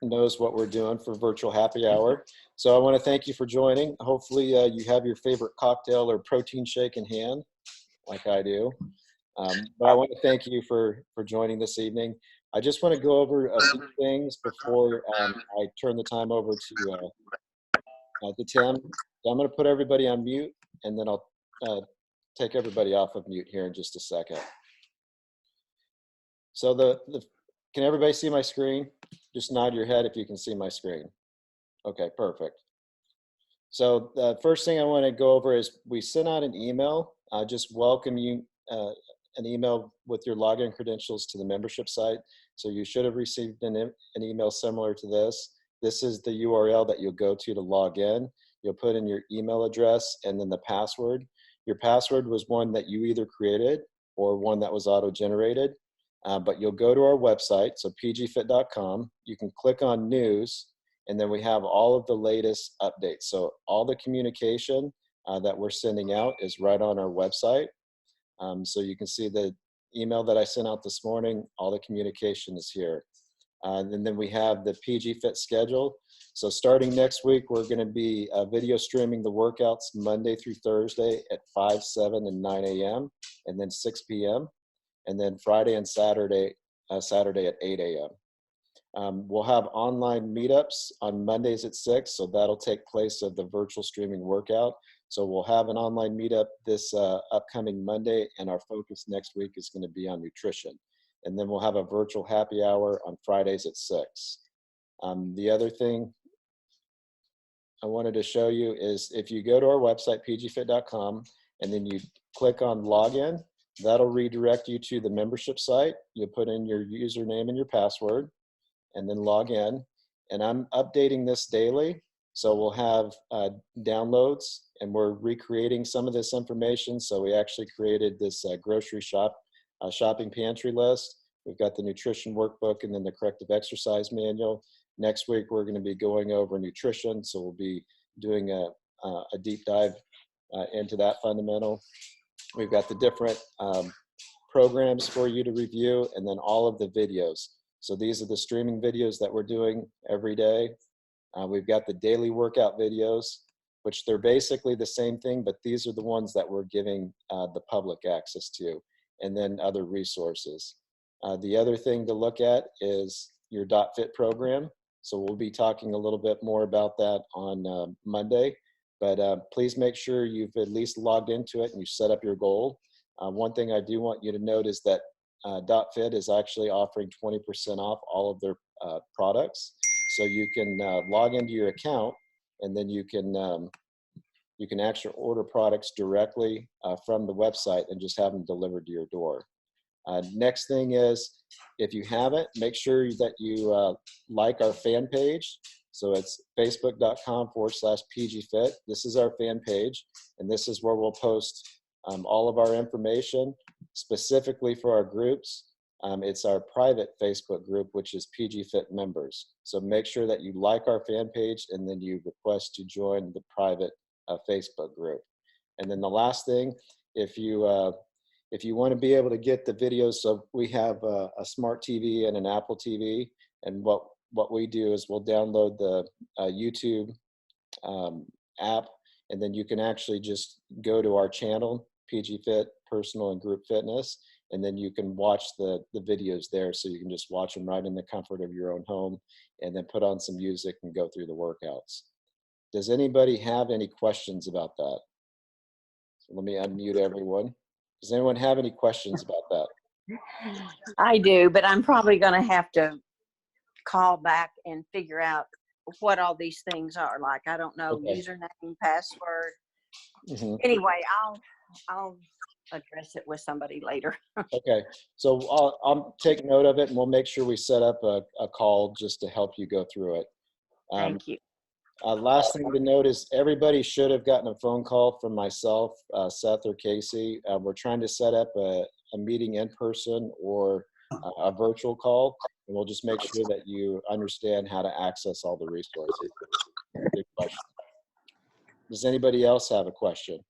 knows what we're doing for virtual happy hour. So I want to thank you for joining. Hopefully you have your favorite cocktail or protein shake in hand, like I do. But I want to thank you for joining this evening. I just want to go over a few things before I turn the time over to Tim. So I'm going to put everybody on mute, and then I'll take everybody off of mute here in just a second. So can everybody see my screen? Just nod your head if you can see my screen. Okay, perfect. So the first thing I want to go over is we sent out an email. Just welcome you, an email with your login credentials to the membership site. So you should have received an email similar to this. This is the URL that you'll go to log in. You'll put in your email address and then the password. Your password was one that you either created or one that was auto-generated. But you'll go to our website, so pgfit.com. You can click on news, and then we have all of the latest updates. So all the communication that we're sending out is right on our website. So you can see the email that I sent out this morning, all the communication is here. And then we have the PG Fit schedule. So starting next week, we're going to be video streaming the workouts Monday through Thursday at 5, 7, and 9 a.m. and then 6 p.m. And then Friday and Saturday at 8 a.m. We'll have online meetups on Mondays at 6, so that'll take place of the virtual streaming workout. So we'll have an online meetup this upcoming Monday, and our focus next week is going to be on nutrition. And then we'll have a virtual happy hour on Fridays at 6. The other thing I wanted to show you is if you go to our website, pgfit.com, and then you click on login, that'll redirect you to the membership site. You'll put in your username and your password and then log in. And I'm updating this daily. So we'll have downloads, and we're recreating some of this information. So we actually created this grocery shopping pantry list. We've got the nutrition workbook and then the corrective exercise manual. Next week, we're going to be going over nutrition. So we'll be doing a deep dive into that fundamental. We've got the different programs for you to review, and then all of the videos. So these are the streaming videos that we're doing every day. We've got the daily workout videos, which they're basically the same thing, but these are the ones that we're giving the public access to, and then other resources. The other thing to look at is your .fit program. So we'll be talking a little bit more about that on Monday. But please make sure you've at least logged into it and you set up your goal. One thing I do want you to note is that .fit is actually offering 20% off all of their products. So you can log into your account, and then you can actually order products directly from the website and just have them delivered to your door. Next thing is, if you haven't, make sure that you like our fan page. So it's facebook.com/pgfit. This is our fan page, and this is where we'll post all of our information specifically for our groups. It's our private Facebook group, which is PGFit members. So make sure that you like our fan page, and then you request to join the private Facebook group. And then the last thing, if you want to be able to get the videos, so we have a smart TV and an Apple TV, and what we do is we'll download the YouTube app, and then you can actually just go to our channel, PGFit Personal and Group Fitness, and then you can watch the videos there. So you can just watch them right in the comfort of your own home, and then put on some music and go through the workouts. Does anybody have any questions about that? So let me unmute everyone. Does anyone have any questions about that? I do, but I'm probably going to have to call back and figure out what all these things are. Like, I don't know, Okay. username, password. Mm-hmm. Anyway, I'll address it with somebody later. Okay, so I'll take note of it, and we'll make sure we set up a call just to help you go through it. Thank you. Last thing to note is everybody should have gotten a phone call from myself, Seth, or Casey. We're trying to set up a meeting in person or a virtual call, and we'll just make sure that you understand how to access all the resources. Good question. Does anybody else have a question?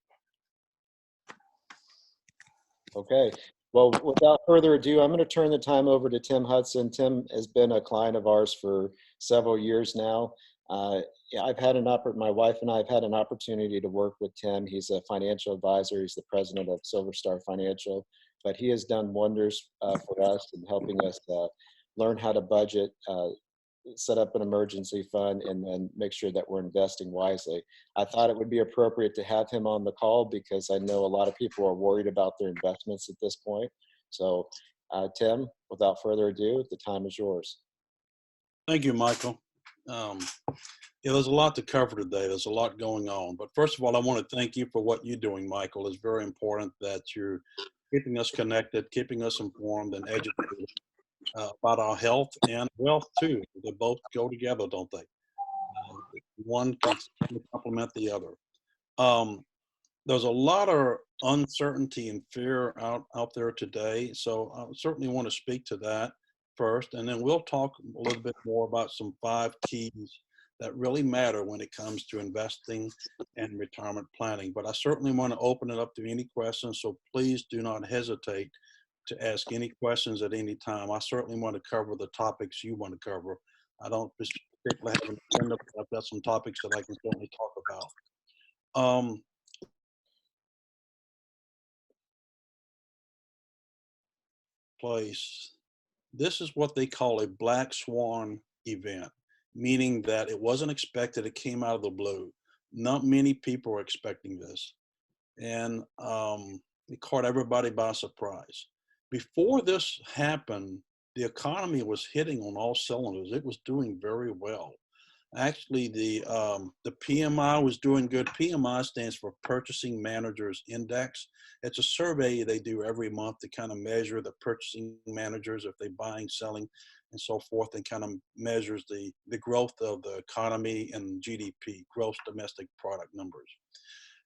Okay, Well, without further ado, I'm going to turn the time over to Tim Hudson. Tim has been a client of ours for several years now. Yeah, my wife and I have had an opportunity to work with Tim. He's a financial advisor. He's the president of Silver Star Financial, but he has done wonders for us in helping us learn how to budget, set up an emergency fund, and then make sure that we're investing wisely. I thought it would be appropriate to have him on the call because I know a lot of people are worried about their investments at this point. So, Tim, without further ado, the time is yours. Thank you, Michael. Um, yeah, there's a lot to cover today. There's a lot going on. But first of all, I want to thank you for what you're doing, Michael. It's very important that you're keeping us connected, keeping us informed and educated about our health and wealth too. They both go together, don't they? One can complement the other. There's a lot of uncertainty and fear out there today. So I certainly want to speak to that first, and then we'll talk a little bit more about some 5 keys that really matter when it comes to investing and retirement planning. But I certainly want to open it up to any questions, so please do not hesitate to ask any questions at any time. I certainly want to cover the topics you want to cover. I don't particularly have an agenda, but I've got some topics that I can certainly talk about. Place. This is what they call a black swan event, meaning that it wasn't expected. It came out of the blue. Not many people were expecting this. And it caught everybody by surprise. Before this happened, the economy was hitting on all cylinders. It was doing very well. Actually, the PMI was doing good. PMI stands for Purchasing Managers Index. It's a survey they do every month to kind of measure the purchasing managers, if they're buying, selling, and so forth, and kind of measures the growth of the economy and GDP, gross domestic product numbers.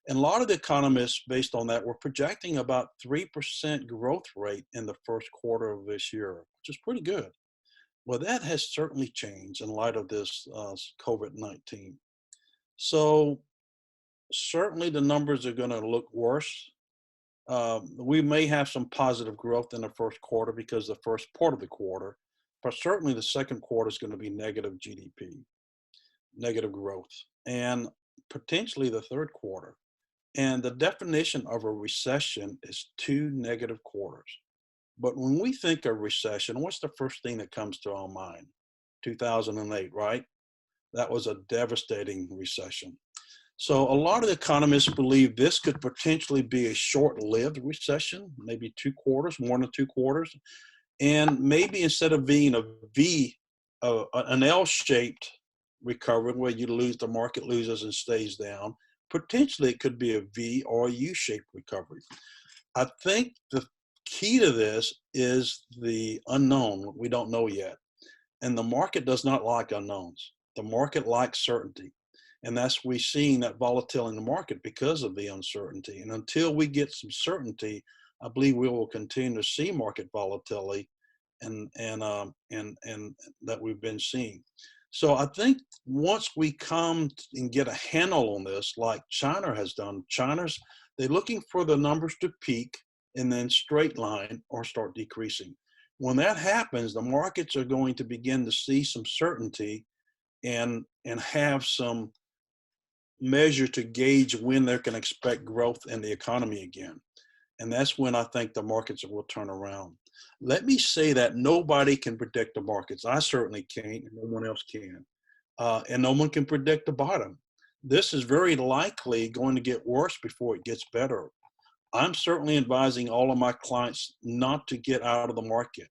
And a lot of the economists, based on that, were projecting about 3% growth rate in the first quarter of this year, which is pretty good. Well, that has certainly changed in light of this COVID-19. So certainly the numbers are going to look worse. We may have some positive growth in the first quarter because the first part of the quarter, but certainly the second quarter is going to be negative GDP, negative growth, and potentially the third quarter. And the definition of a recession is 2 negative quarters. But when we think of recession, what's the first thing that comes to our mind? 2008, right? That was a devastating recession. So a lot of the economists believe this could potentially be a short-lived recession, maybe 2 quarters, 1 or 2 quarters. And maybe instead of being a V, an L-shaped recovery where the market loses and stays down, potentially it could be a V or a U-shaped recovery. I think the key to this is the unknown. We don't know yet. And the market does not like unknowns. The market likes certainty. And that's we've seen that volatility in the market because of the uncertainty. And until we get some certainty, I believe we will continue to see market volatility and that we've been seeing. So I think once we come and get a handle on this, like China has done, they're looking for the numbers to peak and then straight line or start decreasing. When that happens, the markets are going to begin to see some certainty and have some measure to gauge when they can expect growth in the economy again. And that's when I think the markets will turn around. Let me say that nobody can predict the markets. I certainly can't, and no one else can. And no one can predict the bottom. This is very likely going to get worse before it gets better. I'm certainly advising all of my clients not to get out of the market,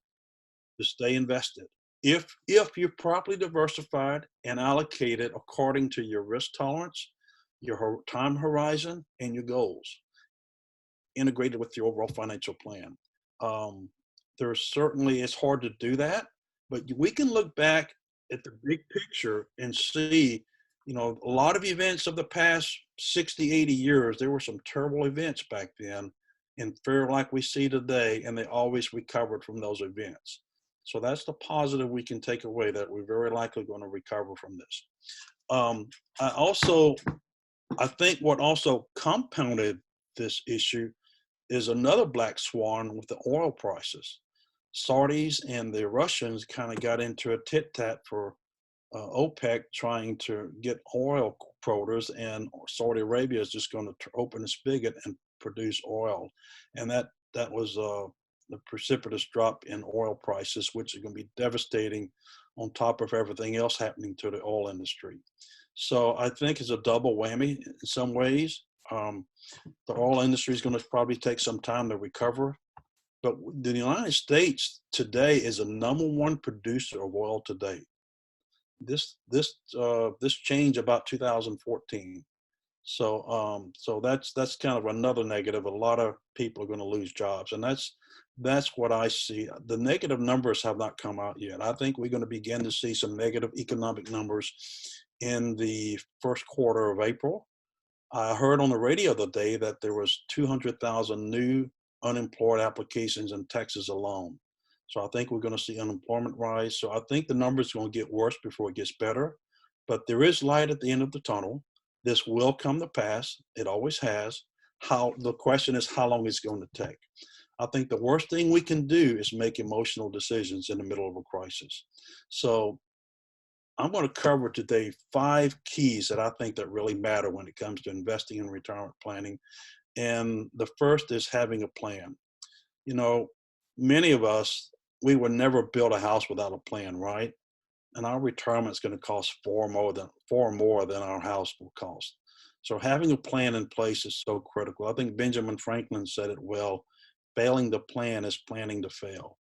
to stay invested. If you're properly diversified and allocated according to your risk tolerance, your time horizon, and your goals, integrated with your overall financial plan. It's hard to do that, but we can look back at the big picture and see, a lot of events of the past 60, 80 years, there were some terrible events back then and fear like we see today, and they always recovered from those events. So that's the positive we can take away, that we're very likely going to recover from this. I think what also compounded this issue is another black swan with the oil prices. Saudis and the Russians kind of got into a tit-tat for OPEC trying to get oil quotas, and Saudi Arabia is just going to open the spigot and produce oil. And that was the precipitous drop in oil prices, which is going to be devastating on top of everything else happening to the oil industry. So I think it's a double whammy in some ways. The oil industry is going to probably take some time to recover. But the United States today is the #1 producer of oil today. This changed about 2014. So that's kind of another negative. A lot of people are going to lose jobs, and that's what I see. The negative numbers have not come out yet. I think we're going to begin to see some negative economic numbers in the first quarter of April. I heard on the radio the day that there was 200,000 new unemployed applications in Texas alone. So I think we're going to see unemployment rise. So I think the numbers are going to get worse before it gets better. But there is light at the end of the tunnel. This will come to pass. It always has. The question is how long it's going to take. I think the worst thing we can do is make emotional decisions in the middle of a crisis. So I'm going to cover today 5 keys that I think that really matter when it comes to investing in retirement planning. And the first is having a plan. You know, many of us, we would never build a house without a plan, right? And our retirement is going to cost far more than our house will cost. So having a plan in place is so critical. I think Benjamin Franklin said it well, failing to plan is planning to fail.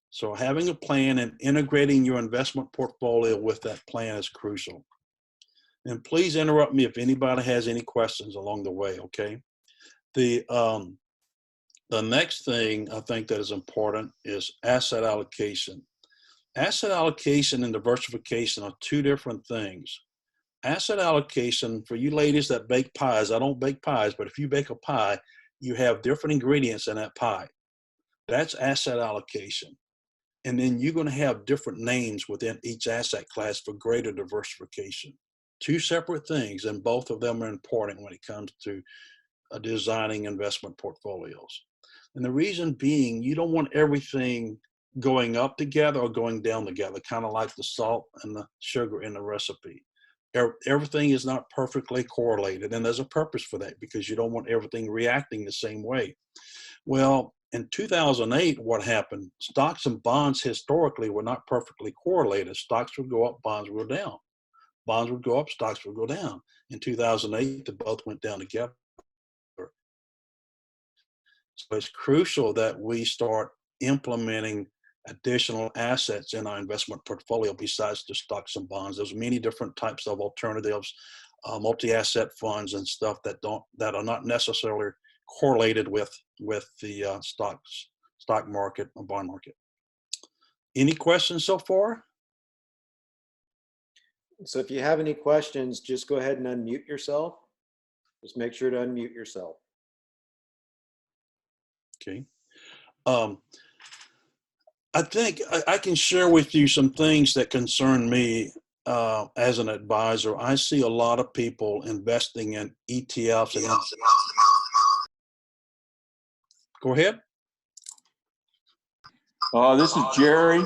So having a plan and integrating your investment portfolio with that plan is crucial. And please interrupt me if anybody has any questions along the way, okay? The next thing I think that is important is asset allocation. Asset allocation and diversification are 2 different things. Asset allocation, for you ladies that bake pies, I don't bake pies, but if you bake a pie, you have different ingredients in that pie. That's asset allocation. And then you're going to have different names within each asset class for greater diversification. 2 separate things, and both of them are important when it comes to designing investment portfolios. And the reason being, you don't want everything going up together or going down together, kind of like the salt and the sugar in the recipe. Everything is not perfectly correlated, and there's a purpose for that because you don't want everything reacting the same way. Well, in 2008, what happened? Stocks and bonds historically were not perfectly correlated. Stocks would go up, bonds would go down. Bonds would go up, stocks would go down. In 2008, they both went down together. So it's crucial that we start implementing additional assets in our investment portfolio besides the stocks and bonds. There's many different types of alternatives, multi-asset funds and stuff that are not necessarily correlated with the stock market or bond market. Any questions so far? So if you have any questions, just go ahead and unmute yourself. Just make sure to unmute yourself. Okay. I think I can share with you some things that concern me as an advisor. I see a lot of people investing in ETFs. And go ahead. This is Jerry.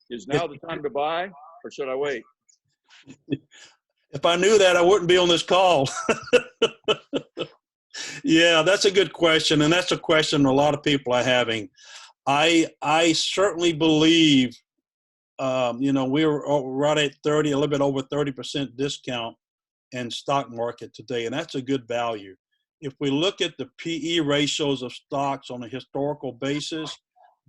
Is now the time to buy, or should I wait? If I knew that, I wouldn't be on this call. Yeah, that's a good question, and that's a question a lot of people are having. I certainly believe, we're right at a little bit over 30% discount in stock market today, and that's a good value. If we look at the PE ratios of stocks on a historical basis,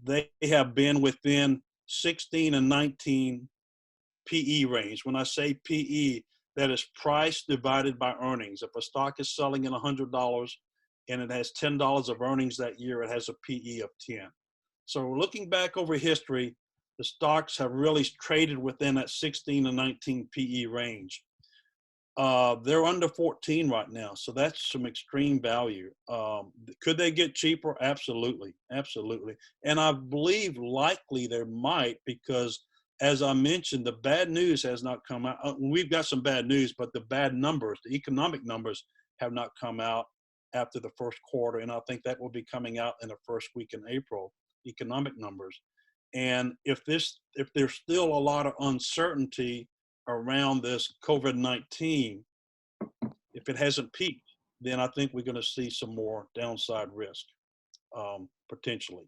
they have been within 16 and 19 PE range. When I say PE, that is price divided by earnings. If a stock is selling at $100 and it has $10 of earnings that year, it has a PE of 10. So looking back over history, the stocks have really traded within that 16 to 19 PE range. They're under 14 right now, so that's some extreme value. Could they get cheaper? Absolutely, absolutely. And I believe likely there might, because as I mentioned, the bad news has not come out. We've got some bad news, but the bad numbers, the economic numbers have not come out. after the first quarter, and I think that will be coming out in the first week in April, economic numbers. And if there's still a lot of uncertainty around this COVID-19, if it hasn't peaked, then I think we're going to see some more downside risk, potentially.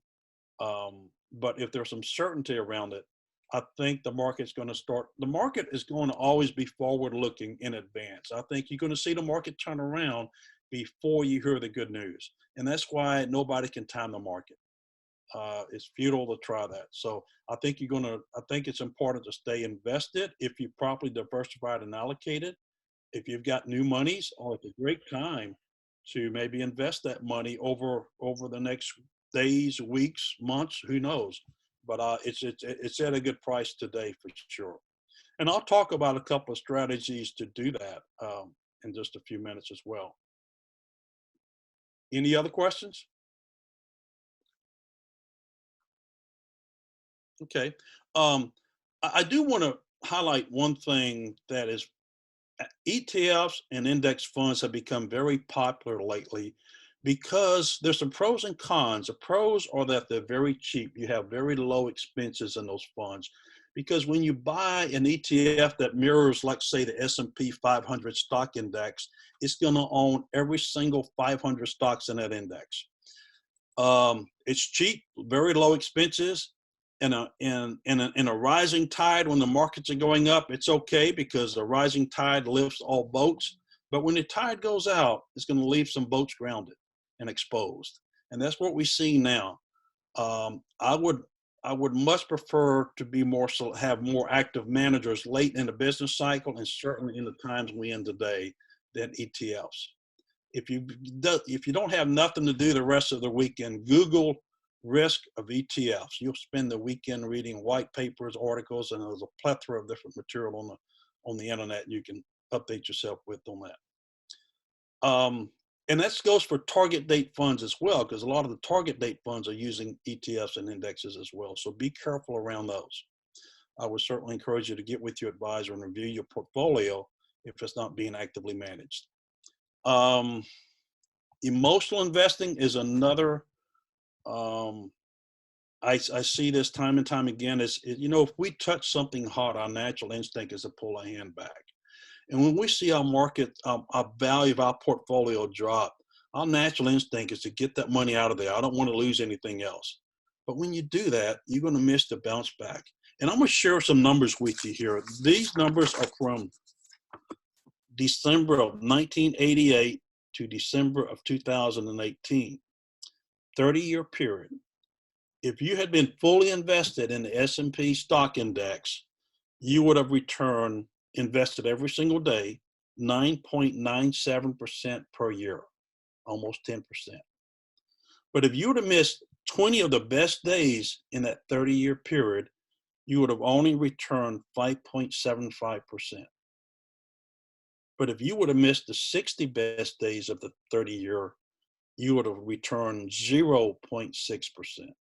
But if there's some certainty around it, I think the market is going to always be forward looking in advance. I think you're going to see the market turn around before you hear the good news. And that's why nobody can time the market. It's futile to try that. So I think it's important to stay invested if you properly diversified and allocated. If you've got new monies, it's a great time to maybe invest that money over the next days, weeks, months, who knows. But it's at a good price today for sure. And I'll talk about a couple of strategies to do that in just a few minutes as well. Any other questions? Okay. I do want to highlight one thing, that is ETFs and index funds have become very popular lately because there's some pros and cons. The pros are that they're very cheap. You have very low expenses in those funds, because when you buy an ETF that mirrors, like say, the S&P 500 stock index, it's going to own every single 500 stocks in that index. It's cheap, very low expenses. In a rising tide, when the markets are going up, it's okay because the rising tide lifts all boats. But when the tide goes out, it's going to leave some boats grounded and exposed. And that's what we see now. I would much prefer to have more active managers late in the business cycle, and certainly in the times we in today, than ETFs. If you don't have nothing to do the rest of the weekend, Google risk of ETFs. You'll spend the weekend reading white papers, articles, and there's a plethora of different material on the internet you can update yourself with on that. And that goes for target date funds as well, because a lot of the target date funds are using ETFs and indexes as well. So be careful around those. I would certainly encourage you to get with your advisor and review your portfolio if it's not being actively managed. Emotional investing is another. I see this time and time again. If we touch something hot, our natural instinct is to pull a hand back. And when we see our market, our value of our portfolio drop, our natural instinct is to get that money out of there. I don't want to lose anything else. But when you do that, you're going to miss the bounce back. And I'm going to share some numbers with you here. These numbers are from December of 1988 to December of 2018, 30-year period. If you had been fully invested in the S&P stock index, you would have returned, invested every single day, 9.97% per year, almost 10%. But if you would have missed 20 of the best days in that 30-year period, you would have only returned 5.75%. But if you would have missed the 60 best days of the 30-year, you would have returned 0.6%.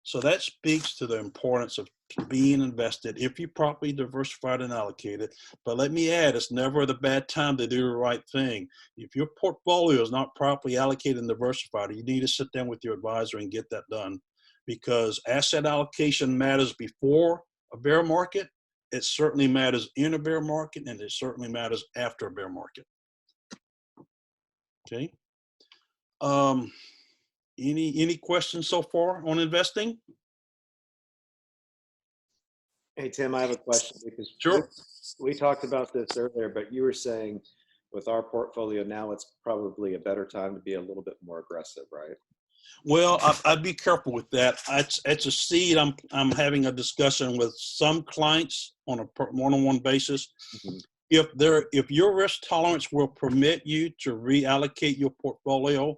So that speaks to the importance of being invested if you properly diversified and allocated. But let me add, it's never the bad time to do the right thing. If your portfolio is not properly allocated and diversified, you need to sit down with your advisor and get that done, because asset allocation matters before a bear market. It certainly matters in a bear market, and it certainly matters after a bear market. Okay. Any questions so far on investing? Hey, Tim, I have a question, because Sure. we talked about this earlier, but you were saying with our portfolio now, it's probably a better time to be a little bit more aggressive, right? Well, I'd be careful with that. It's a seed. I'm having a discussion with some clients on a one-on-one basis. Mm-hmm. If your risk tolerance will permit you to reallocate your portfolio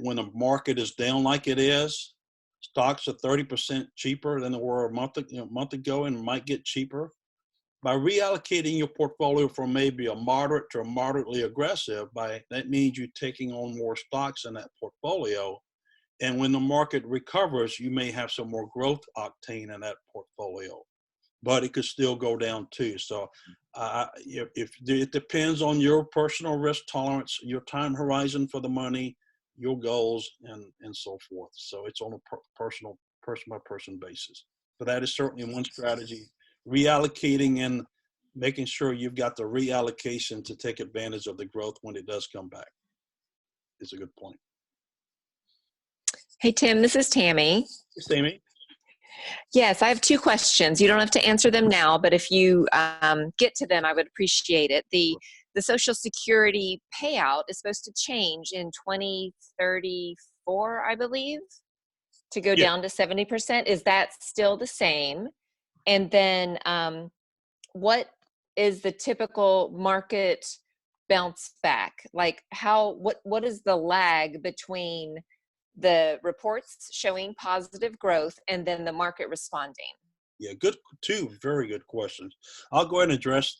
when the market is down like it is, stocks are 30% cheaper than they were a month ago, and might get cheaper. By reallocating your portfolio from maybe a moderate to a moderately aggressive, that means you're taking on more stocks in that portfolio. And when the market recovers, you may have some more growth octane in that portfolio. but it could still go down too. So if it depends on your personal risk tolerance, your time horizon for the money, your goals, and so forth. So it's on a person by person basis. But that is certainly one strategy. Reallocating and making sure you've got the reallocation to take advantage of the growth when it does come back is a good point. Hey, Tim, this is Tammy. Yes, Amy. Yes, I have two questions. You don't have to answer them now, but if you get to them, I would appreciate it. The Social Security payout is supposed to change in 2034, I believe, to go down to 70%. Is that still the same? And then what is the typical market bounce back? Like what is the lag between the reports showing positive growth and then the market responding? Yeah, good. Two very good questions. I'll go ahead and address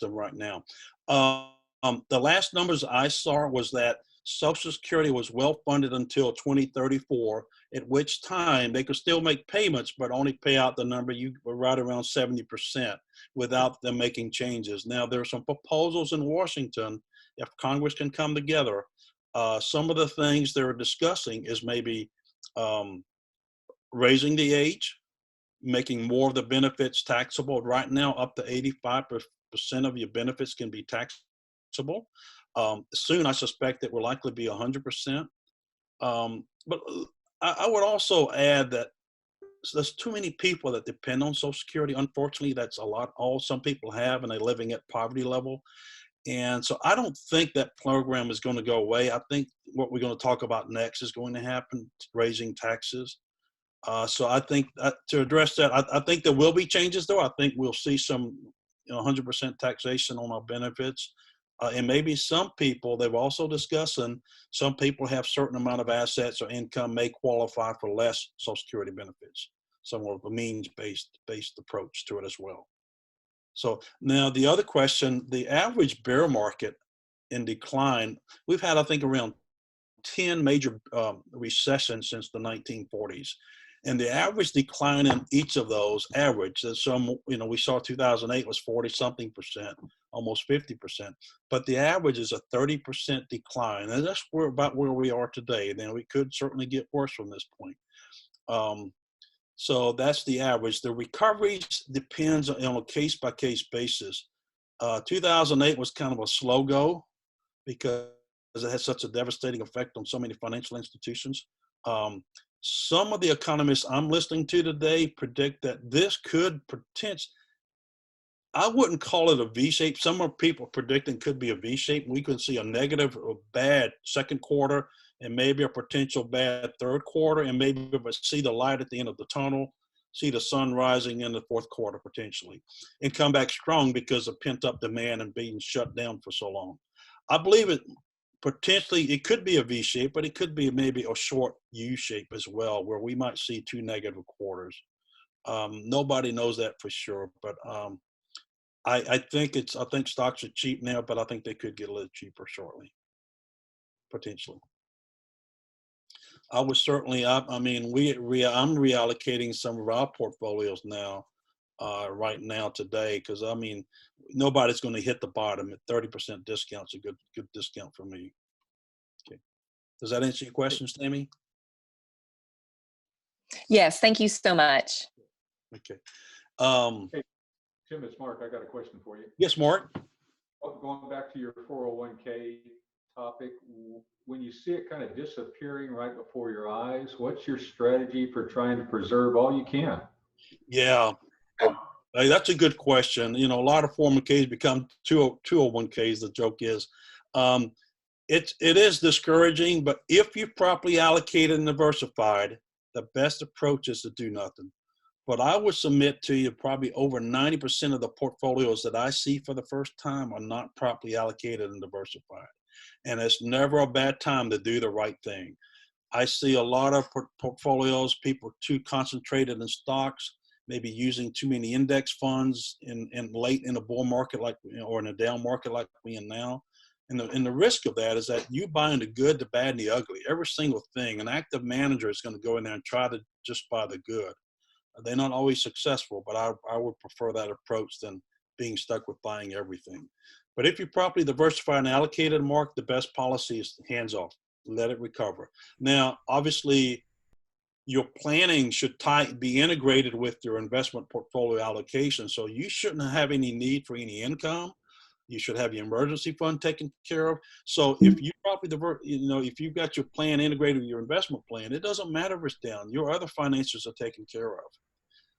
them right now. The last numbers I saw was that Social Security was well funded until 2034, at which time they could still make payments, but only pay out the number you were right around 70% without them making changes. Now, there are some proposals in Washington, if Congress can come together. Some of the things they're discussing is maybe raising the age, making more of the benefits taxable. Right now, up to 85% of your benefits can be taxable. Soon, I suspect it will likely be 100%. But I would also add that there's too many people that depend on Social Security. Unfortunately, that's a lot. All some people have, and they're living at poverty level. And so I don't think that program is going to go away. I think what we're going to talk about next is going to happen, raising taxes. So I think to address that, I think there will be changes, though. I think we'll see some 100% taxation on our benefits. And maybe some people, they've also discussed, and some people have certain amount of assets or income may qualify for less Social Security benefits, somewhat of a means-based approach to it as well. So now the other question, the average bear market in decline, we've had, I think, around 10 major recessions since the 1940s. And the average decline in each of those average, some, we saw 2008 was 40-something%, almost 50%. But the average is a 30% decline. And that's about where we are today. Then we could certainly get worse from this point. So that's the average. The recoveries depends on a case-by-case basis. 2008 was kind of a slow go because it had such a devastating effect on so many financial institutions. Some of the economists I'm listening to today predict that this could potentially, I wouldn't call it a V-shape. Some of people predicting could be a V-shape. We could see a negative or bad second quarter and maybe a potential bad third quarter, and maybe see the light at the end of the tunnel, see the sun rising in the fourth quarter potentially, and come back strong because of pent-up demand and being shut down for so long. I believe it potentially, it could be a V-shape, but it could be maybe a short U-shape as well, where we might see two negative quarters. Nobody knows that for sure, but I think stocks are cheap now, but I think they could get a little cheaper shortly, potentially. I was certainly, I'm reallocating some of our portfolios now, right now today, because nobody's going to hit the bottom. At 30% discount's a good discount for me. Okay, does that answer your questions, Tammy? Yes, thank you so much. Okay. Hey, Tim, it's Mark. I got a question for you. Yes, Mark. Going back to your 401k topic, when you see it kind of disappearing right before your eyes, what's your strategy for trying to preserve all you can? Yeah, that's a good question. A lot of 401ks become 201ks. The joke is, it is discouraging, but if you properly allocated and diversified, the best approach is to do nothing. But I would submit to you probably over 90% of the portfolios that I see for the first time are not properly allocated and diversified. And it's never a bad time to do the right thing. I see a lot of portfolios, people too concentrated in stocks, maybe using too many index funds in late in a bull market or in a down market like we in now. And the risk of that is that you buying the good, the bad, and the ugly, every single thing. An active manager is going to go in there and try to just buy the good. They're not always successful, but I would prefer that approach than being stuck with buying everything. But if you properly diversify and allocated, Mark, the best policy is hands off, let it recover. Now, obviously, your planning should be integrated with your investment portfolio allocation. So you shouldn't have any need for any income. You should have your emergency fund taken care of. So if you properly if you've got your plan integrated with your investment plan, it doesn't matter if it's down. Your other finances are taken care of.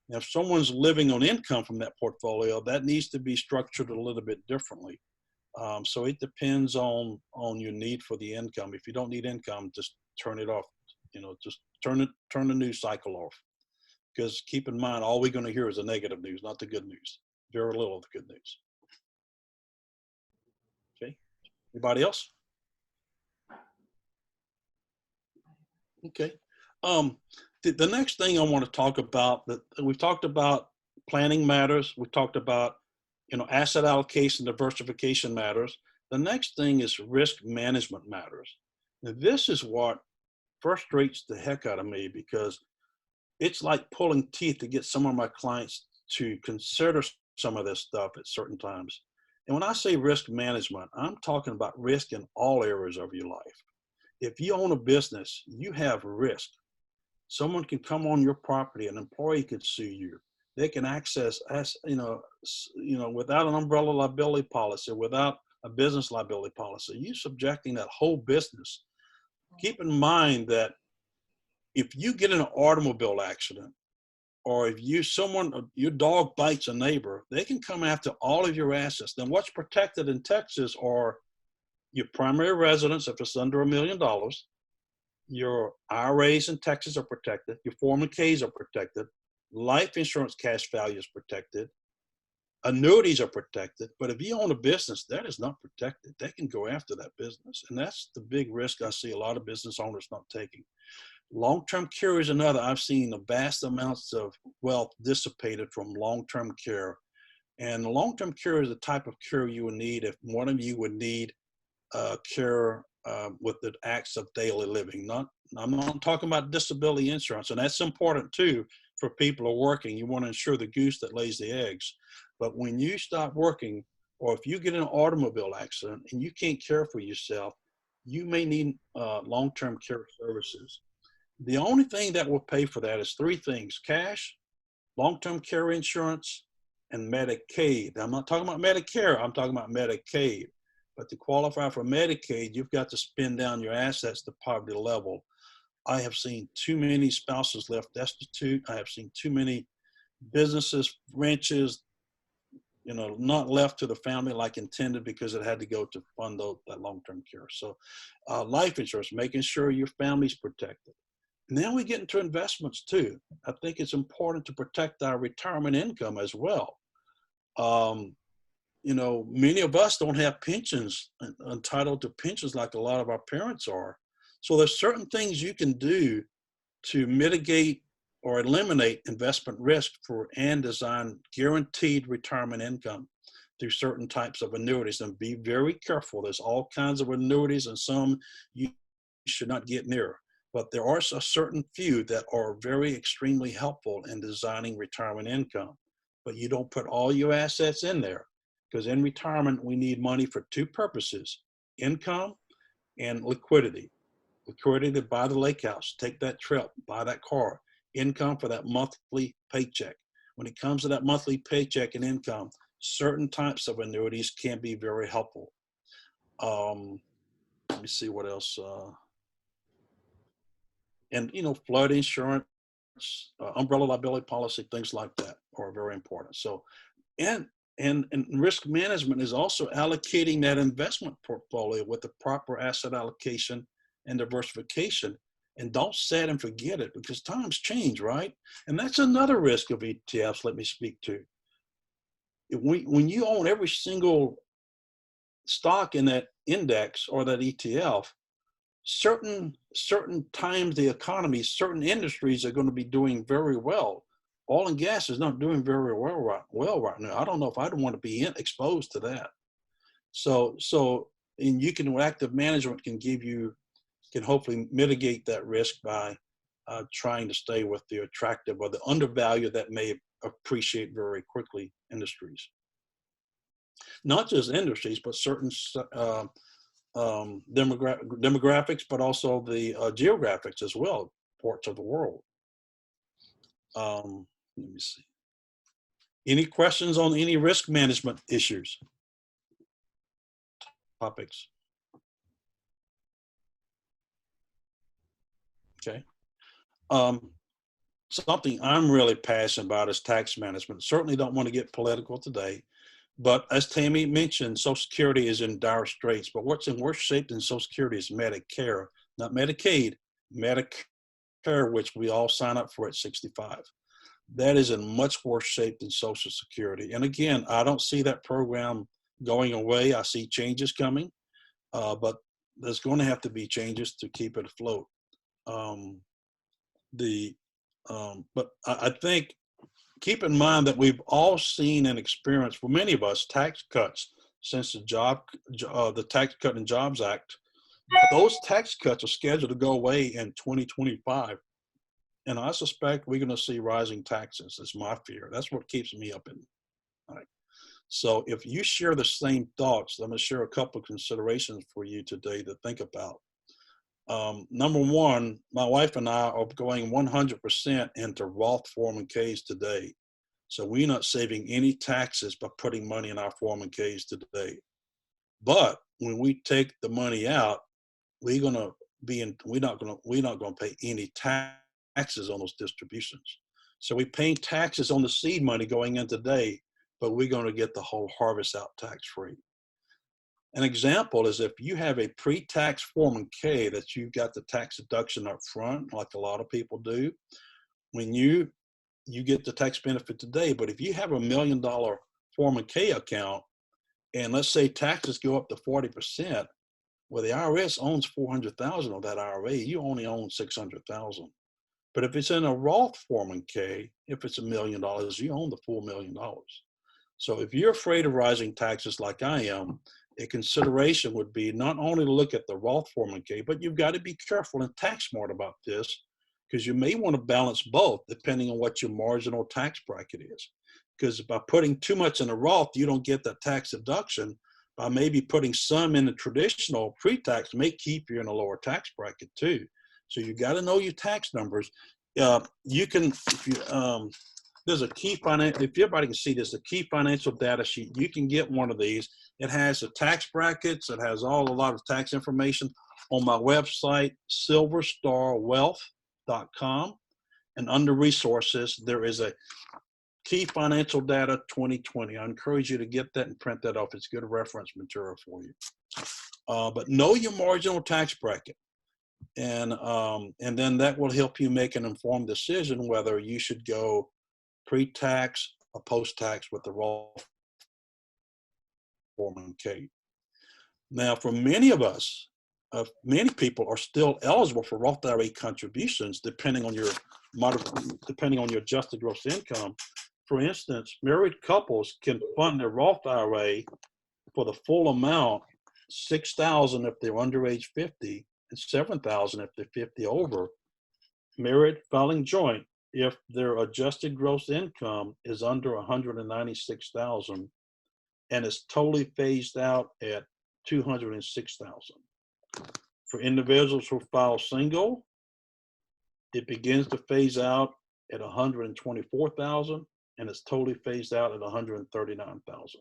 Now, if someone's living on income from that portfolio, that needs to be structured a little bit differently. So it depends on your need for the income. If you don't need income, just turn it off. Just turn the news cycle off. Because keep in mind, all we're going to hear is the negative news, not the good news. Very little of the good news. Okay. Anybody else? Okay. The next thing I want to talk about, that we've talked about planning matters. We talked about, asset allocation, diversification matters. The next thing is risk management matters. Now, this is what frustrates the heck out of me, because it's like pulling teeth to get some of my clients to consider some of this stuff at certain times. And when I say risk management, I'm talking about risk in all areas of your life. If you own a business, you have risk. Someone can come on your property, an employee could sue you. They can access, without an umbrella liability policy, without a business liability policy, you're subjecting that whole business. Keep in mind that if you get in an automobile accident, or if your dog bites a neighbor, they can come after all of your assets. Then what's protected in Texas are your primary residence, if it's under $1 million. Your IRAs in Texas are protected. Your 401ks are protected. Life insurance cash value is protected. Annuities are protected. But if you own a business, that is not protected. They can go after that business. And that's the big risk I see a lot of business owners not taking. Long-term care is another. I've seen vast amounts of wealth dissipated from long-term care. And long-term care is the type of care you would need if one of you would need care with the acts of daily living. I'm not talking about disability insurance, and that's important too for people who are working. You want to ensure the goose that lays the eggs. But when you stop working, or if you get in an automobile accident and you can't care for yourself, you may need long-term care services. The only thing that will pay for that is three things: cash, long-term care insurance, and Medicaid. I'm not talking about Medicare, I'm talking about Medicaid. But to qualify for Medicaid, you've got to spend down your assets to poverty level. I have seen too many spouses left destitute. I have seen too many businesses, ranches, not left to the family like intended because it had to go to fund that long-term care. So life insurance, making sure your family's protected. And then we get into investments too. I think it's important to protect our retirement income as well. Many of us don't have pensions, entitled to pensions like a lot of our parents are. So there's certain things you can do to mitigate or eliminate investment risk and design guaranteed retirement income through certain types of annuities. And be very careful. There's all kinds of annuities, and some you should not get near. But there are a certain few that are very extremely helpful in designing retirement income. But you don't put all your assets in there, because in retirement, we need money for two purposes: income and liquidity. Liquidity to buy the lake house, take that trip, buy that car. Income for that monthly paycheck. When it comes to that monthly paycheck and income, certain types of annuities can be very helpful. Let me see what else. And flood insurance, umbrella liability policy, things like that are very important. So, and risk management is also allocating that investment portfolio with the proper asset allocation and diversification. And don't set and forget it, because times change, right? And that's another risk of ETFs, let me speak to. When you own every single stock in that index or that ETF, certain times the economy, certain industries are going to be doing very well. Oil and gas is not doing very well right now. I don't know if I'd want to be exposed to that. So and active management can hopefully mitigate that risk by trying to stay with the attractive or the undervalued that may appreciate very quickly industries. Not just industries, but certain demographics, but also the geographics as well, parts of the world. Let me see. Any questions on any risk management issues? Topics? Okay. Something I'm really passionate about is tax management. Certainly don't want to get political today, but as Tammy mentioned, Social Security is in dire straits, but what's in worse shape than Social Security is Medicare, not Medicaid, Medicare, which we all sign up for at 65. That is in much worse shape than Social Security. And again, I don't see that program going away. I see changes coming, but there's going to have to be changes to keep it afloat. But I think, keep in mind that we've all seen and experienced, for many of us, tax cuts since the Tax Cut and Jobs Act. Those tax cuts are scheduled to go away in 2025. And I suspect we're going to see rising taxes. That's my fear. That's what keeps me up at night. So if you share the same thoughts, I'm going to share a couple of considerations for you today to think about. Number one, my wife and I are going 100% into Roth 401ks today. So we're not saving any taxes by putting money in our 401ks today. But when we take the money out, we're not going to pay any taxes on those distributions. So we're paying taxes on the seed money going in today, but we're going to get the whole harvest out tax-free. An example is if you have a pre-tax 401k that you've got the tax deduction up front, like a lot of people do, when you get the tax benefit today. But if you have $1 million 401k account, and let's say taxes go up to 40%, well, the IRS owns 400,000 of that IRA. You only own 600,000. But if it's in a Roth 401k, if it's $1 million, you own the full $1 million. So if you're afraid of rising taxes like I am, a consideration would be not only to look at the Roth 401k, but you've got to be careful and tax smart about this, because you may want to balance both depending on what your marginal tax bracket is. Because by putting too much in a Roth, you don't get that tax deduction. By maybe putting some in the traditional pre-tax may keep you in a lower tax bracket too. So you got to know your tax numbers. You can, there's a key financial, if everybody can see this, a key financial data sheet. You can get one of these. It has the tax brackets. It has a lot of tax information on my website, silverstarwealth.com. And under resources, there is a key financial data 2020. I encourage you to get that and print that off. It's good reference material for you. But know your marginal tax bracket. And then that will help you make an informed decision whether you should go pre-tax or post-tax with the Roth 401k. Now, for many of us, many people are still eligible for Roth IRA contributions depending on your adjusted gross income. For instance, married couples can fund their Roth IRA for the full amount, $6,000 if they're under age 50 and $7,000 if they're 50 over. Married filing joint if their adjusted gross income is under $196,000 and is totally phased out at $206,000. For individuals who file single, it begins to phase out at $124,000 and it's totally phased out at $139,000.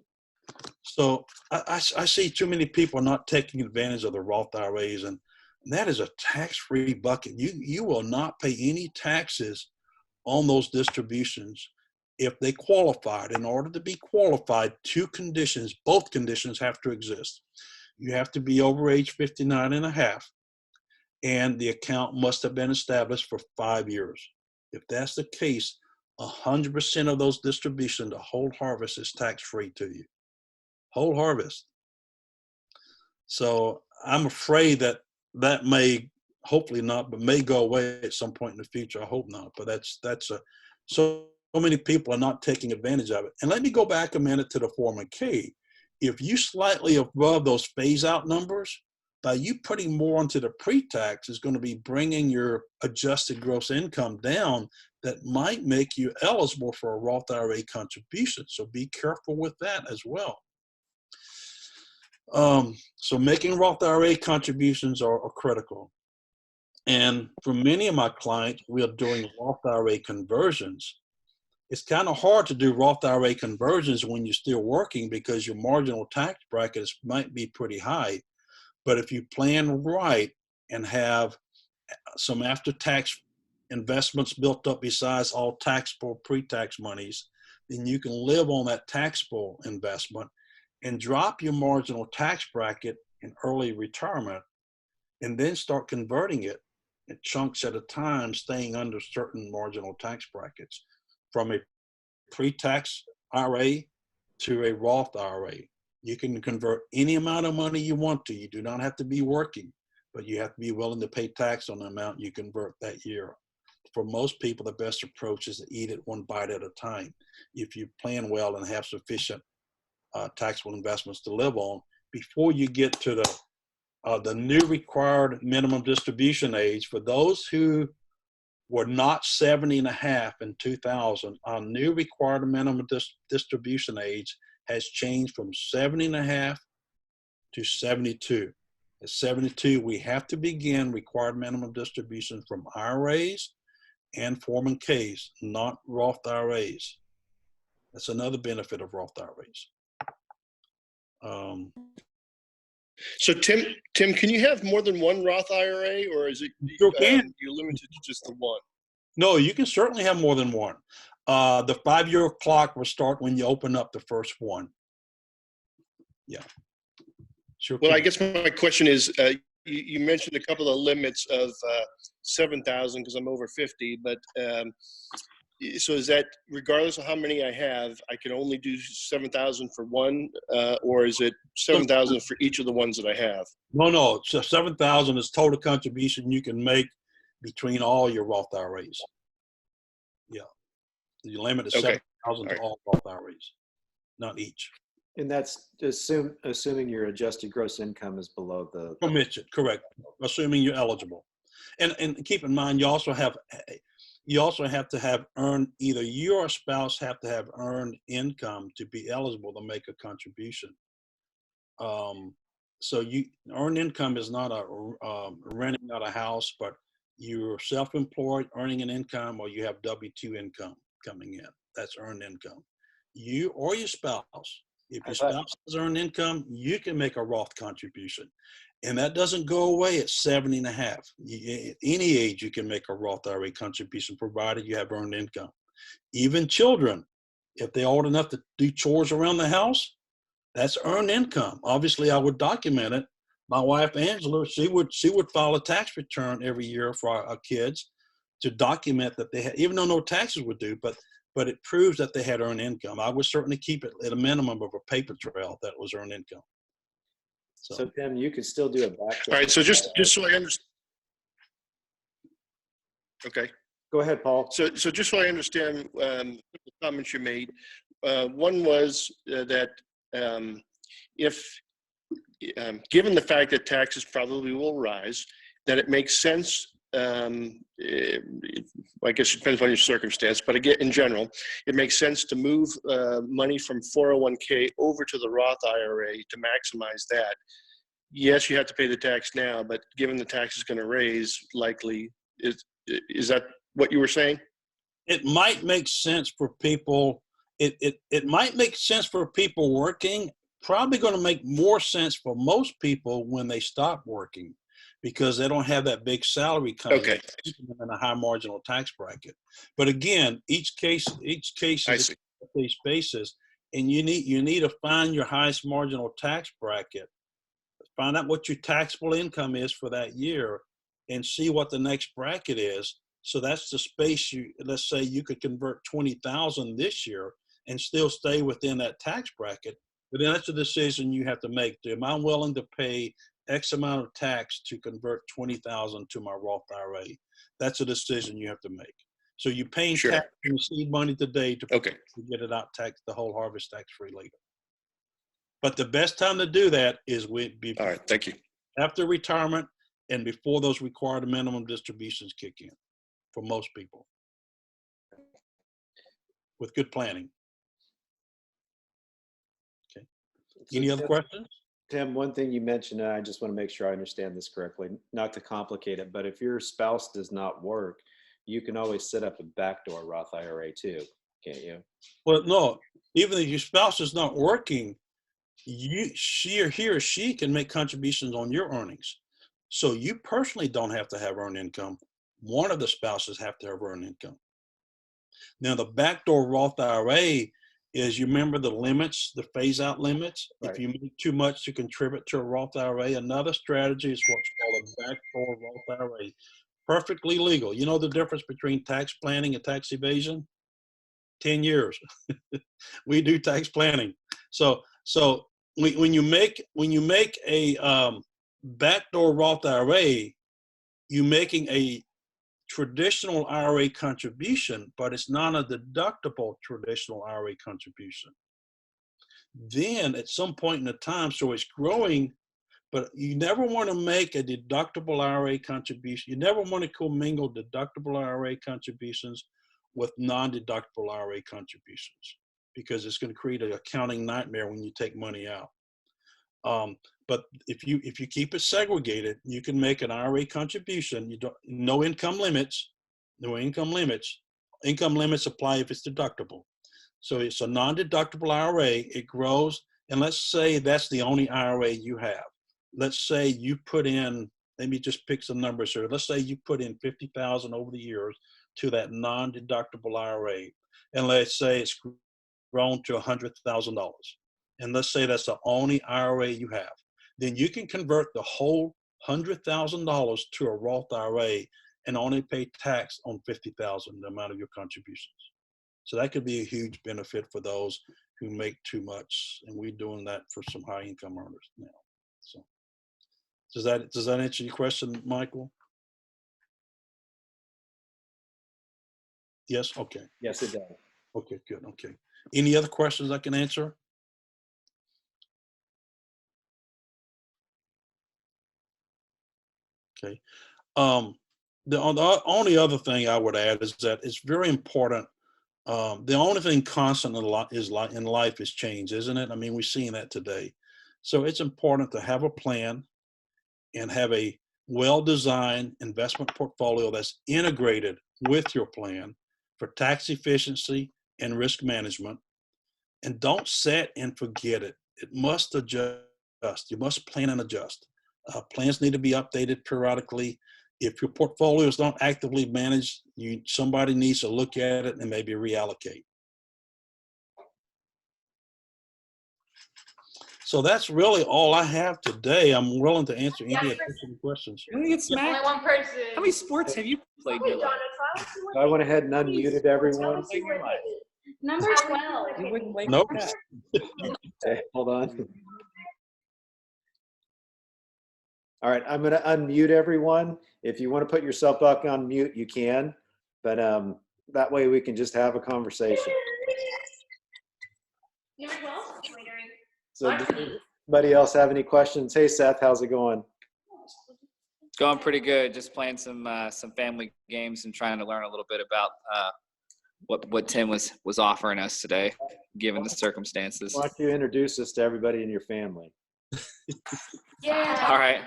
So I see too many people not taking advantage of the Roth IRAs, and that is a tax-free bucket. You will not pay any taxes on those distributions if they qualified. In order to be qualified, two conditions, both conditions have to exist. You have to be over age 59 and a half, and the account must have been established for 5 years. If that's the case, 100% of those distributions, the whole harvest is tax-free to you. Whole harvest. So I'm afraid that may, hopefully not, but may go away at some point in the future. I hope not, but so many people are not taking advantage of it. And let me go back a minute to the 401k. If you slightly above those phase out numbers, by you putting more onto the pre-tax is going to be bringing your adjusted gross income down. That might make you eligible for a Roth IRA contribution. So be careful with that as well. So making Roth IRA contributions are critical. And for many of my clients, we are doing Roth IRA conversions. It's kind of hard to do Roth IRA conversions when you're still working because your marginal tax brackets might be pretty high. But if you plan right and have some after-tax investments built up besides all taxable pre-tax monies, then you can live on that taxable investment and drop your marginal tax bracket in early retirement and then start converting it in chunks at a time, staying under certain marginal tax brackets from a pre-tax IRA to a Roth IRA. You can convert any amount of money you want to. You do not have to be working, but you have to be willing to pay tax on the amount you convert that year. For most people, the best approach is to eat it one bite at a time. If you plan well and have sufficient taxable investments to live on, before you get to the new required minimum distribution age, for those who were not 70 and a half in 2000, our new required minimum distribution age has changed from 70 and a half to 72. At 72, we have to begin required minimum distribution from IRAs and 401ks, not Roth IRAs. That's another benefit of Roth IRAs. So Tim, can you have more than one Roth IRA, or is it Sure can. you're limited to just the one? No, you can certainly have more than one. The 5-year clock will start when you open up the first one. Yeah. Sure. Well, can. I guess my question is, you mentioned a couple of limits of 7,000 because I'm over 50, but so is that regardless of how many I have, I can only do 7,000 for one, or is it 7,000 for each of the ones that I have? No. So 7,000 is total contribution you can make between all your Roth IRAs. Yeah. The limit is Okay. 7,000 to All right. all Roth IRAs, not each. And that's assuming your adjusted gross income is below the. Permission, correct. Assuming you're eligible. And keep in mind, you also have to have earned, either you or a spouse have to have earned income to be eligible to make a contribution. So earned income is not renting out a house, but you're self-employed, earning an income, or you have W-2 income coming in. That's earned income. You or your spouse. If your spouse has earned income, you can make a Roth contribution. And that doesn't go away at 70 and a half. At any age, you can make a Roth IRA contribution, provided you have earned income. Even children, if they're old enough to do chores around the house, that's earned income. Obviously, I would document it. My wife, Angela, she would file a tax return every year for our kids to document that they had, even though no taxes were due, but it proves that they had earned income. I would certainly keep it at a minimum of a paper trail that was earned income. So Tim, you could still do a back. All right. So just so I understand. Okay. Go ahead, Paul. So just so I understand the comments you made, one was that if given the fact that taxes probably will rise, that it makes sense. I guess it depends on your circumstance, but again, in general, it makes sense to move money from 401k over to the Roth IRA to maximize that. Yes, you have to pay the tax now, but given the tax is going to raise, likely, is that what you were saying? It might make sense for people. It might make sense for people working. Probably going to make more sense for most people when they stop working, because they don't have that big salary coming in a high marginal tax bracket. But again, each case is a case basis, and you need to find your highest marginal tax bracket, find out what your taxable income is for that year, and see what the next bracket is. So that's the space let's say you could convert 20,000 this year and still stay within that tax bracket. But then that's a decision you have to make. Am I willing to pay X amount of tax to convert 20,000 to my Roth IRA? That's a decision you have to make. So you're paying tax and seed money today to get it out the whole harvest tax free later. But the best time to do that is all right. Thank you. after retirement and before those required minimum distributions kick in for most people with good planning. Okay. So Any other Tim- questions? Tim, one thing you mentioned, and I just want to make sure I understand this correctly, not to complicate it, but if your spouse does not work, you can always set up a backdoor Roth IRA too, can't you? Well, no, even if your spouse is not working, he or she can make contributions on your earnings. So you personally don't have to have earned income. One of the spouses have to have earned income. Now, the backdoor Roth IRA is, you remember the limits, the phase out limits? Right. If you make too much to contribute to a Roth IRA, another strategy is what's called a backdoor Roth IRA. Perfectly legal. You know the difference between tax planning and tax evasion? 10 years. We do tax planning. So when you make a backdoor Roth IRA, you're making a traditional IRA contribution, but it's not a deductible traditional IRA contribution. Then at some point in the time, so it's growing, but you never want to make a deductible IRA contribution. You never want to commingle deductible IRA contributions with non-deductible IRA contributions, because it's going to create an accounting nightmare when you take money out. But if you keep it segregated, you can make an IRA contribution. You don't, no income limits. Income limits apply if it's deductible. So it's a non-deductible IRA. It grows, and let's say that's the only IRA you have. Let's say you put in, let me just pick some numbers here. Let's say you put in $50,000 over the years to that non-deductible IRA, and let's say it's grown to $100,000. And let's say that's the only IRA you have. Then you can convert the whole $100,000 to a Roth IRA and only pay tax on $50,000, the amount of your contributions. So that could be a huge benefit for those who make too much, and we're doing that for some high income earners now. So does that answer your question, Michael? Yes. Okay. Yes, it does. Okay. Good. Okay. Any other questions I can answer? Okay. The only other thing I would add is that it's very important. The only thing constant in life is change, isn't it? I mean, we're seeing that today. So it's important to have a plan and have a well-designed investment portfolio that's integrated with your plan for tax efficiency and risk management. And don't set and forget it. It must adjust. You must plan and adjust. Plans need to be updated periodically. If your portfolio is not actively managed, somebody needs to look at it and maybe reallocate. So that's really all I have today. I'm willing to answer any additional questions. You're gonna get smacked. Only one person. How many sports have you played in your life? I went ahead and unmuted everyone. Number 12. You wouldn't wake Nope. up. Okay, hold on. All right, I'm going to unmute everyone. If you want to put yourself back on mute, you can, but that way we can just have a conversation. Number 12. So does anybody else have any questions? Hey, Seth, how's it going? It's going pretty good. Just playing some family games and trying to learn a little bit about what Tim was offering us today, given the circumstances. Why don't you introduce us to everybody in your family? Yeah. All right.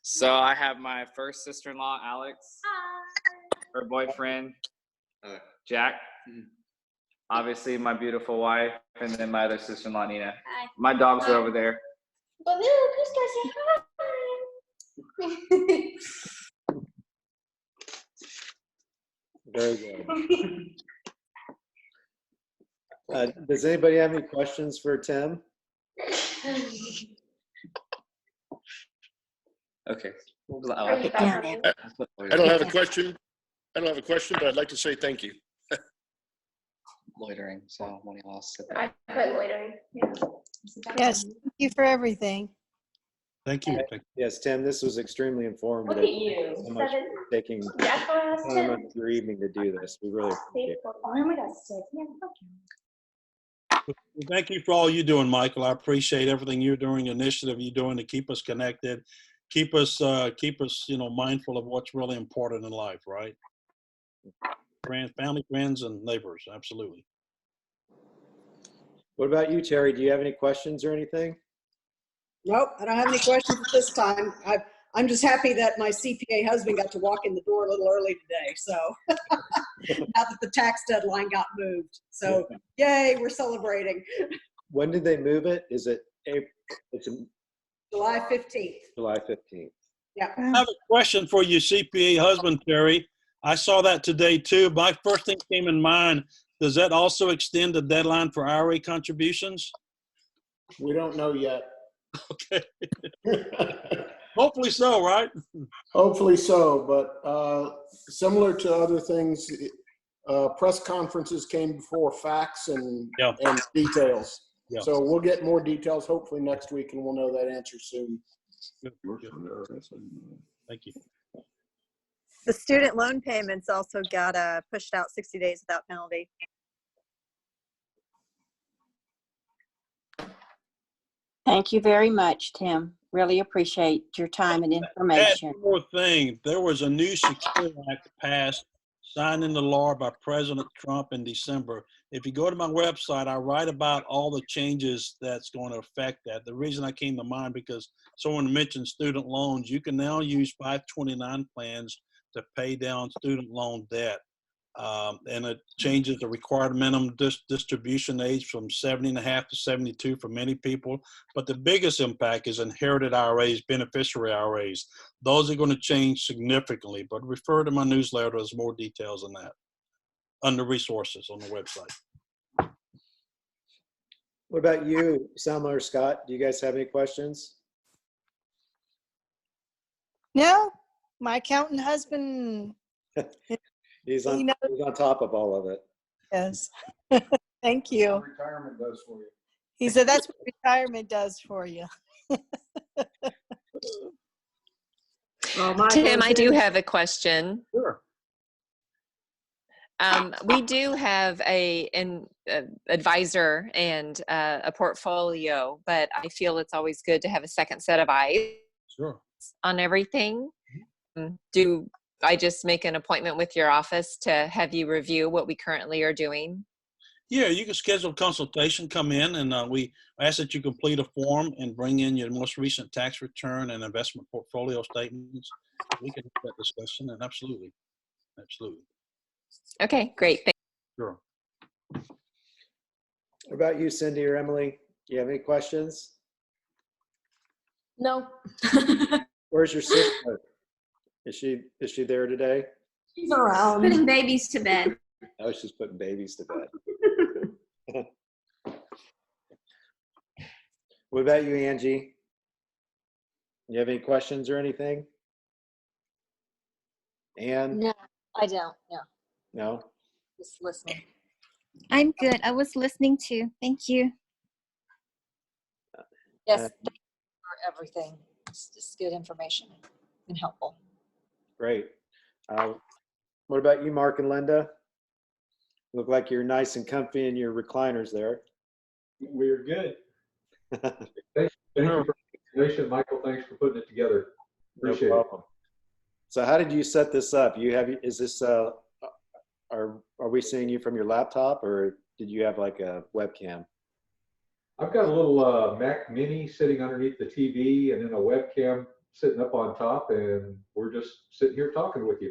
So I have my first sister-in-law, Alex, her boyfriend, Jack, obviously my beautiful wife, and then my other sister-in-law, Nina. Hi. My dogs are over there. But little Krista, say hi. Very good. Does anybody have any questions for Tim? Okay. I don't have a question. But I'd like to say thank you. Loitering, so when he lost it. I put loitering. Yeah. Yes, thank you for everything. Thank you. Yes, Tim, this was extremely Look informative. at you. So much for taking Jack has time out of your evening to do this. We really appreciate it. Oh my God, sick. Yeah, fuck you. Thank you for all you're doing, Michael. I appreciate everything you're doing, initiative you're doing to keep us connected keep us, mindful of what's really important in life, right? Family, friends, and neighbors, absolutely. What about you, Terry? Do you have any questions or anything? Nope, I don't have any questions at this time. I'm just happy that my CPA husband got to walk in the door a little early today. So now that the tax deadline got moved. So yay, we're celebrating. When did they move it? Is it April? It's July 15th. July 15th. Yeah. I have a question for you, CPA husband, Terry. I saw that today too. My first thing came in mind, does that also extend the deadline for IRA contributions? We don't know yet. Okay. Hopefully so, right? Hopefully so, but similar to other things, press conferences came before facts and details. Yeah. So we'll get more details hopefully next week, and we'll know that answer soon. Thank you. The student loan payments also got pushed out 60 days without penalty. Thank you very much, Tim. Really appreciate your time and information. One more thing. There was a new Secure Act passed, signed into law by President Trump in December. If you go to my website, I write about all the changes that's going to affect that. The reason I came to mind because someone mentioned student loans. You can now use 529 plans to pay down student loan debt. And it changes the required minimum distribution age from 70.5 to 72 for many people. But the biggest impact is inherited IRAs, beneficiary IRAs. Those are going to change significantly, but refer to my newsletter. There's more details on that under resources on the website. What about you, Selma or Scott? Do you guys have any questions? No, my accountant husband. He's on top of all of it. Yes. Thank you. Retirement does for you. He said that's what retirement does for you. Tim, I do have a question. Sure. We do have an advisor and a portfolio, but I feel it's always good to have a second set of eyes on everything. Do I just make an appointment with your office to have you review what we currently are doing? Yeah, you can schedule a consultation, come in, and we ask that you complete a form and bring in your most recent tax return and investment portfolio statements. We can have that discussion, and absolutely. Okay, great. Sure. What about you, Cindy or Emily? Do you have any questions? No. Where's your sister? Is she there today? She's around. Putting babies to bed. Oh, she's putting babies to bed. What about you, Angie? You have any questions or anything? Ann? No, I don't. No, No? just listening. I'm good. I was listening too. Thank you. Yes, thank you for everything. It's just good information and helpful. Great. What about you, Mark and Linda? Look like you're nice and comfy in your recliners there. We're good. Thank you for the information, Michael. Thanks for putting it together. Appreciate it. So how did you set this up? Is this, are we seeing you from your laptop, or did you have like a webcam? I've got a little Mac Mini sitting underneath the TV and then a webcam sitting up on top, and we're just sitting here talking with you.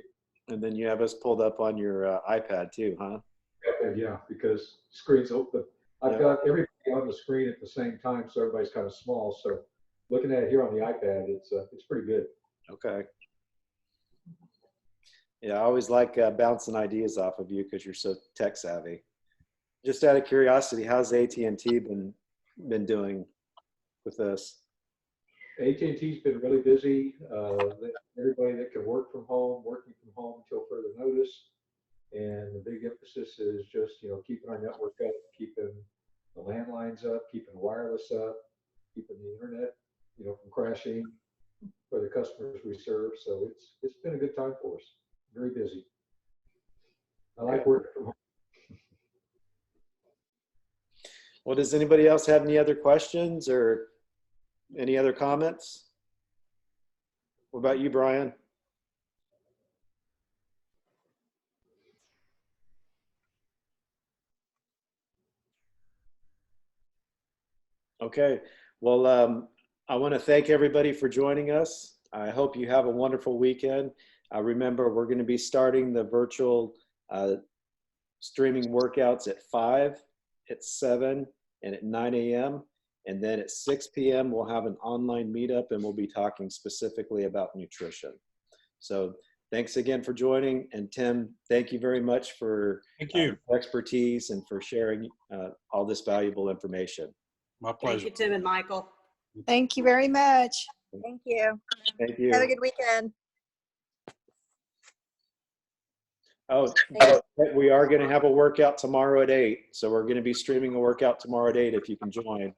And then you have us pulled up on your iPad too, huh? Yeah, because screens open. I've got everybody on the screen at the same time, so everybody's kind of small. So looking at it here on the iPad, it's pretty good. Okay. Yeah, I always like bouncing ideas off of you because you're so tech savvy. Just out of curiosity, how's AT&T been doing with this? AT&T's been really busy. Everybody that can work from home, working from home until further notice. And the big emphasis is just, keeping our network up, keeping the landlines up, keeping wireless up, keeping the internet, from crashing for the customers we serve. So it's been a good time for us. Very busy. I like working from home. Well, does anybody else have any other questions or any other comments? What about you, Brian? Okay. Well, I want to thank everybody for joining us. I hope you have a wonderful weekend. Remember, we're going to be starting the virtual streaming workouts at 5, at 7, and at 9 a.m. And then at 6 p.m., we'll have an online meetup and we'll be talking specifically about nutrition. So thanks again for joining. And Tim, thank you very much for your expertise and for sharing all this valuable information. My Thank pleasure. you, Tim and Michael. Thank you very much. Thank you. Thank you. Have a good weekend. Oh, we are going to have a workout tomorrow at 8. So we're going to be streaming a workout tomorrow at 8 if you can join.